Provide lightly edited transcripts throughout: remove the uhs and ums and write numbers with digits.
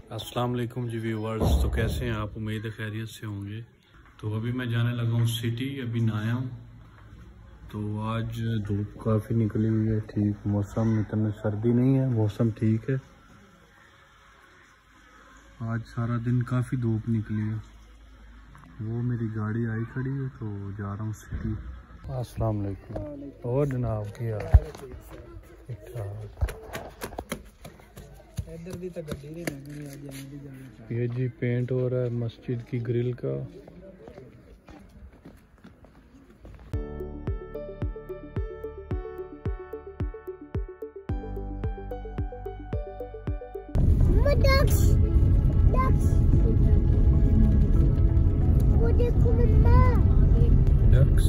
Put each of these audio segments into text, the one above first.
अस्सलाम वालेकुम जी व्यूवर्स। तो कैसे हैं आप? उम्मीद है खैरियत से होंगे। तो अभी मैं जाने लगा हूँ सिटी, अभी नहाया हूँ। तो आज धूप काफ़ी निकली हुई है, ठीक मौसम, इतना सर्दी नहीं है, मौसम ठीक है। आज सारा दिन काफ़ी धूप निकली है। वो मेरी गाड़ी आई खड़ी है तो जा रहा हूँ सिटी। अस्सलाम वालेकुम। और जनाब क्या ठीक ठाक? ये जी पेंट हो रहा है मस्जिद की ग्रिल का। डक्स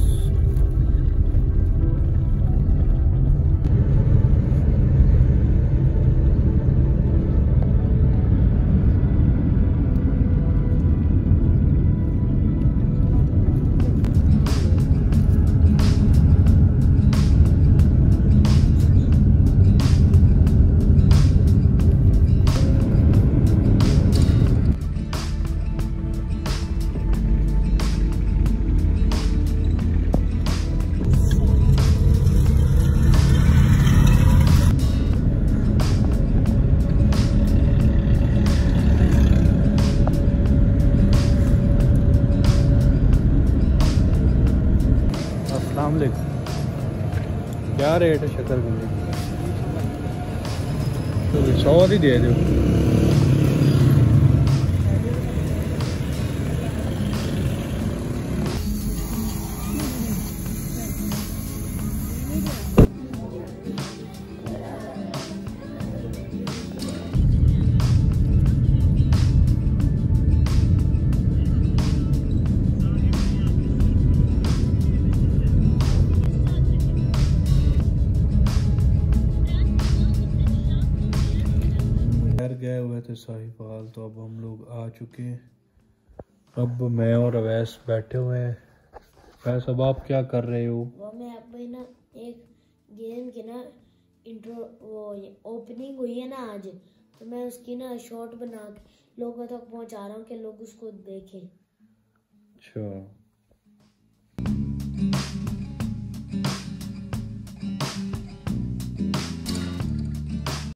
क्या रेट है शकरकंदी? तो 100 ही दे दो। गए हुए थे साहिवाल, तो अब हम लोग आ चुके हैं। अब मैं और अवैस बैठे हुए हैं। अवैस, अब आप क्या कर रहे हो? वो मैं अब ना एक गेम की ना इंट्रो वो ओपनिंग हुई है ना आज, तो मैं उसकी ना शॉर्ट बना के लोगों तक पहुंचा रहा हूँ कि लोग उसको देखें। अच्छा।